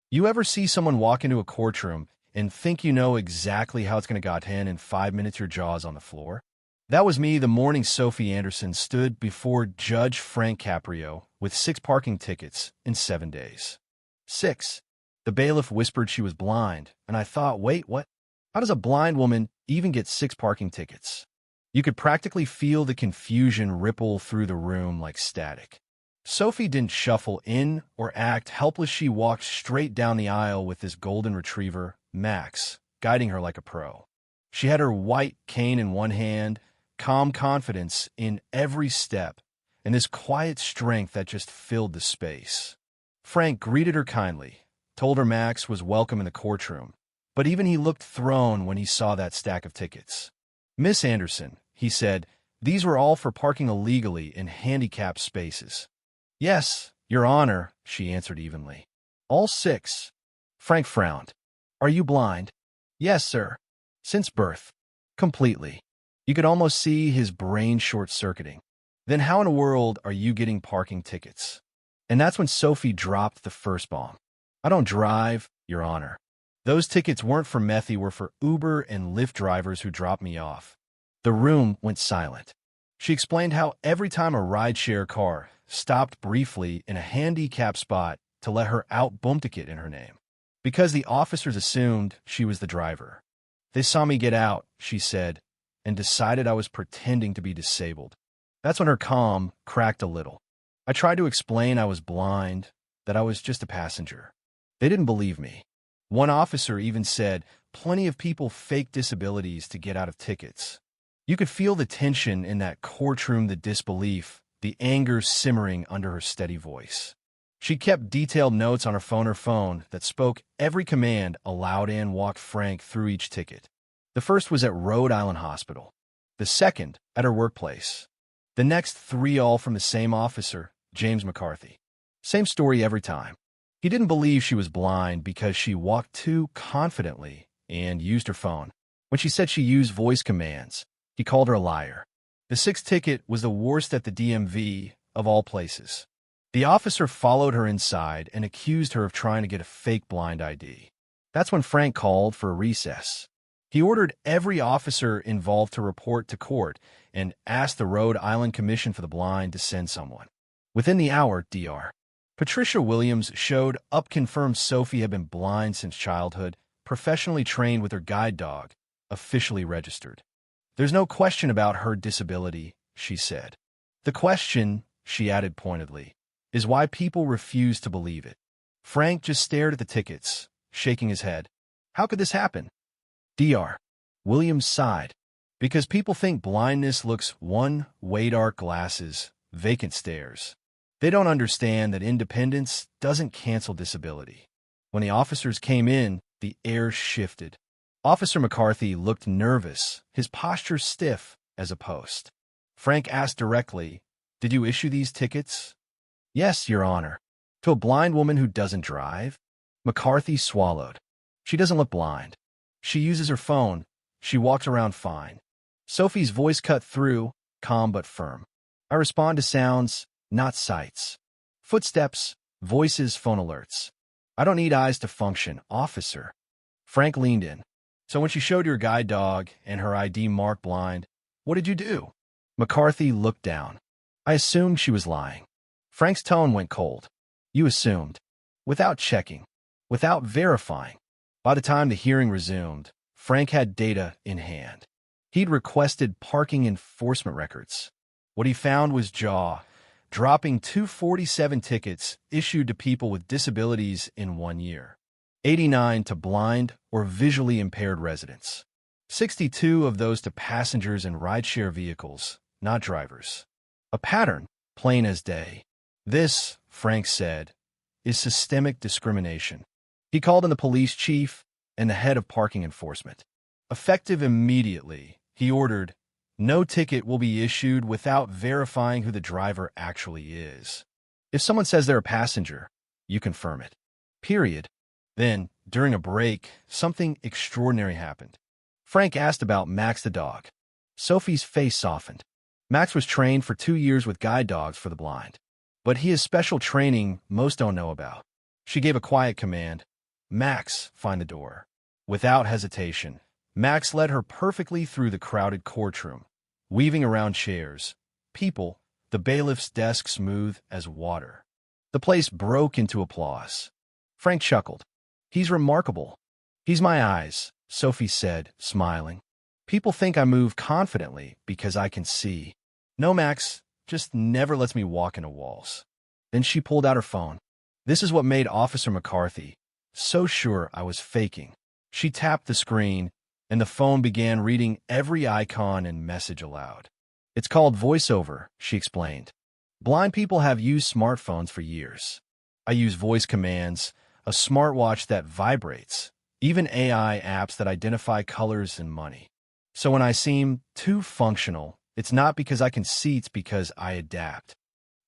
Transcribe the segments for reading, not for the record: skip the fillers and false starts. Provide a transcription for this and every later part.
You ever see someone walk into a courtroom and think you know exactly how it's going to get in 5 minutes your jaw's on the floor? That was me the morning Sophie Anderson stood before Judge Frank Caprio with 6 parking tickets in 7 days. 6. The bailiff whispered she was blind, and I thought, wait, what? How does a blind woman even get 6 parking tickets? You could practically feel the confusion ripple through the room like static. Sophie didn't shuffle in or act helpless. She walked straight down the aisle with this golden retriever, Max, guiding her like a pro. She had her white cane in one hand, calm confidence in every step, and this quiet strength that just filled the space. Frank greeted her kindly, told her Max was welcome in the courtroom, but even he looked thrown when he saw that stack of tickets. "Miss Anderson," he said, "these were all for parking illegally in handicapped spaces." "Yes, Your Honor," she answered evenly. "All 6. Frank frowned. "Are you blind?" "Yes, sir." "Since birth?" "Completely." You could almost see his brain short-circuiting. "Then how in the world are you getting parking tickets?" And that's when Sophie dropped the first bomb. "I don't drive, Your Honor. Those tickets weren't for Methy, were for Uber and Lyft drivers who dropped me off." The room went silent. She explained how every time a rideshare car stopped briefly in a handicapped spot to let her out Bumticket in her name, because the officers assumed she was the driver. "They saw me get out," she said, "and decided I was pretending to be disabled." That's when her calm cracked a little. "I tried to explain I was blind, that I was just a passenger. They didn't believe me. One officer even said plenty of people fake disabilities to get out of tickets." You could feel the tension in that courtroom, the disbelief, the anger simmering under her steady voice. She kept detailed notes on her phone that spoke every command aloud and walked Frank through each ticket. The first was at Rhode Island Hospital. The second, at her workplace. The next 3 all from the same officer, James McCarthy. Same story every time. He didn't believe she was blind because she walked too confidently and used her phone. When she said she used voice commands, he called her a liar. The 6th ticket was the worst at the DMV, of all places. The officer followed her inside and accused her of trying to get a fake blind ID. That's when Frank called for a recess. He ordered every officer involved to report to court and asked the Rhode Island Commission for the Blind to send someone. Within the hour, Dr. Patricia Williams showed up, confirmed Sophie had been blind since childhood, professionally trained with her guide dog, officially registered. "There's no question about her disability," she said. "The question," she added pointedly, "is why people refuse to believe it." Frank just stared at the tickets, shaking his head. "How could this happen?" Dr. Williams sighed. "Because people think blindness looks one way, dark glasses, vacant stares. They don't understand that independence doesn't cancel disability." When the officers came in, the air shifted. Officer McCarthy looked nervous, his posture stiff as a post. Frank asked directly, "Did you issue these tickets?" "Yes, Your Honor." "To a blind woman who doesn't drive?" McCarthy swallowed. "She doesn't look blind. She uses her phone. She walks around fine." Sophie's voice cut through, calm but firm. "I respond to sounds, not sights. Footsteps, voices, phone alerts. I don't need eyes to function, officer." Frank leaned in. "So when she showed your guide dog and her ID marked blind, what did you do?" McCarthy looked down. "I assumed she was lying." Frank's tone went cold. "You assumed. Without checking. Without verifying." By the time the hearing resumed, Frank had data in hand. He'd requested parking enforcement records. What he found was dropping 247 tickets issued to people with disabilities in 1 year. 89 to blind or visually impaired residents. 62 of those to passengers in rideshare vehicles, not drivers. A pattern, plain as day. "This," Frank said, "is systemic discrimination." He called in the police chief and the head of parking enforcement. Effective immediately, he ordered, "No ticket will be issued without verifying who the driver actually is. If someone says they're a passenger, you confirm it. Period." Then, during a break, something extraordinary happened. Frank asked about Max the dog. Sophie's face softened. Max was trained for 2 years with guide dogs for the blind. But he has special training most don't know about. She gave a quiet command, Max, find the door. Without hesitation, Max led her perfectly through the crowded courtroom, weaving around chairs, people, the bailiff's desk smooth as water. The place broke into applause. Frank chuckled. He's remarkable. He's my eyes, Sophie said, smiling. People think I move confidently because I can see. No, Max just never lets me walk into walls. Then she pulled out her phone. This is what made Officer McCarthy so sure I was faking. She tapped the screen, and the phone began reading every icon and message aloud. It's called voiceover, she explained. Blind people have used smartphones for years. I use voice commands, a smartwatch that vibrates, even AI apps that identify colors and money. So when I seem too functional, it's not because I can see, it's because I adapt.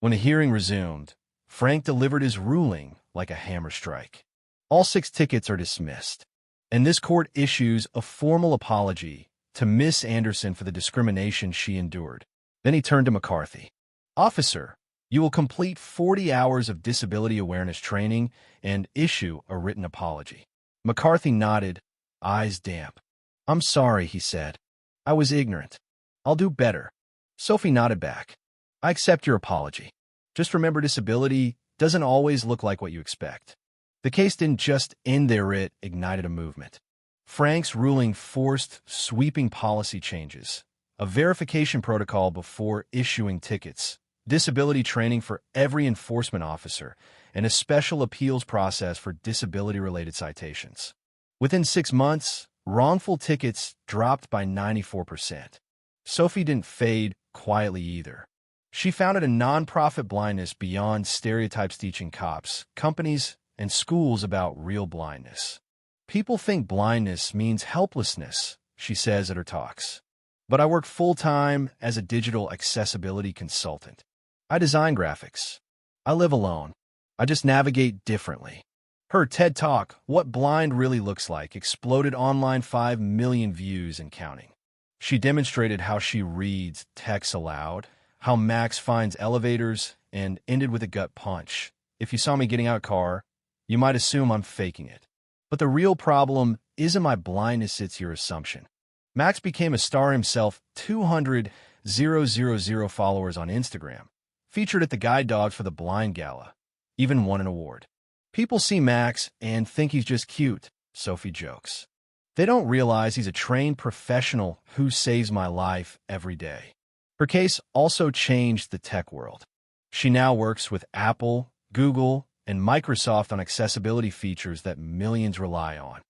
When the hearing resumed, Frank delivered his ruling like a hammer strike. All 6 tickets are dismissed, and this court issues a formal apology to Miss Anderson for the discrimination she endured. Then he turned to McCarthy. Officer, you will complete 40 hours of disability awareness training and issue a written apology. McCarthy nodded, eyes damp. I'm sorry, he said. I was ignorant. I'll do better. Sophie nodded back. I accept your apology. Just remember, disability doesn't always look like what you expect. The case didn't just end there, it ignited a movement. Frank's ruling forced sweeping policy changes, a verification protocol before issuing tickets, disability training for every enforcement officer, and a special appeals process for disability-related citations. Within 6 months, wrongful tickets dropped by 94%. Sophie didn't fade quietly either. She founded a nonprofit blindness beyond stereotypes, teaching cops, companies, and schools about real blindness. People think blindness means helplessness, she says at her talks. But I work full-time as a digital accessibility consultant. I design graphics. I live alone. I just navigate differently. Her TED Talk, What Blind Really Looks Like, exploded online, 5 million views and counting. She demonstrated how she reads text aloud, how Max finds elevators, and ended with a gut punch. If you saw me getting out of a car, you might assume I'm faking it. But the real problem isn't my blindness, it's your assumption. Max became a star himself, 200,000 followers on Instagram, featured at the Guide Dogs for the Blind Gala, even won an award. People see Max and think he's just cute, Sophie jokes. They don't realize he's a trained professional who saves my life every day. Her case also changed the tech world. She now works with Apple, Google, and Microsoft on accessibility features that millions rely on.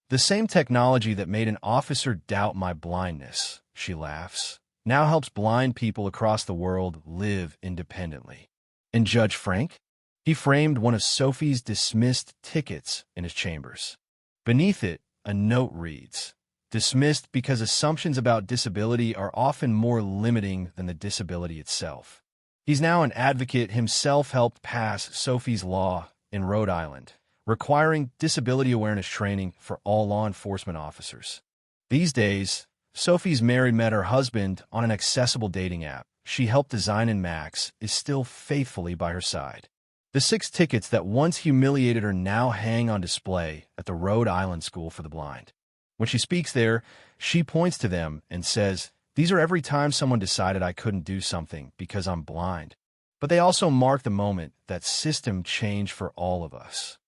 The same technology that made an officer doubt my blindness, she laughs, now helps blind people across the world live independently. And Judge Frank? He framed one of Sophie's dismissed tickets in his chambers. Beneath it, a note reads, "Dismissed because assumptions about disability are often more limiting than the disability itself." He's now an advocate, himself helped pass Sophie's law in Rhode Island, requiring disability awareness training for all law enforcement officers. These days, Sophie's married, met her husband on an accessible dating app she helped design, and Max is still faithfully by her side. The 6 tickets that once humiliated her now hang on display at the Rhode Island School for the Blind. When she speaks there, she points to them and says, "These are every time someone decided I couldn't do something because I'm blind." But they also mark the moment that system changed for all of us.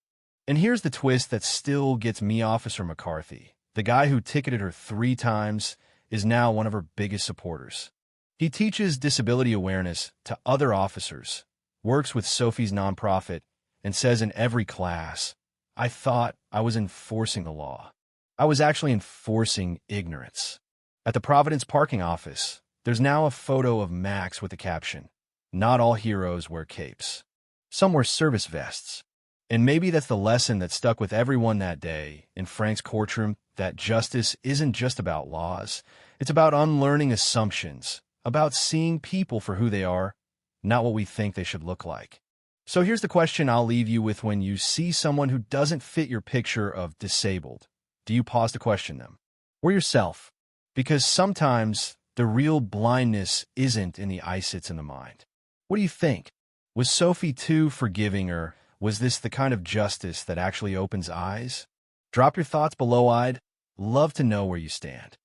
And here's the twist that still gets me. Officer McCarthy, the guy who ticketed her 3 times, is now one of her biggest supporters. He teaches disability awareness to other officers, works with Sophie's nonprofit, and says in every class, "I thought I was enforcing the law. I was actually enforcing ignorance." At the Providence parking office, there's now a photo of Max with the caption, "Not all heroes wear capes. Some wear service vests." And maybe that's the lesson that stuck with everyone that day in Frank's courtroom, that justice isn't just about laws. It's about unlearning assumptions, about seeing people for who they are, not what we think they should look like. So here's the question I'll leave you with: when you see someone who doesn't fit your picture of disabled, do you pause to question them? Or yourself? Because sometimes the real blindness isn't in the eyes, it's in the mind. What do you think? Was Sophie too forgiving, or Was this the kind of justice that actually opens eyes? Drop your thoughts below. I'd love to know where you stand.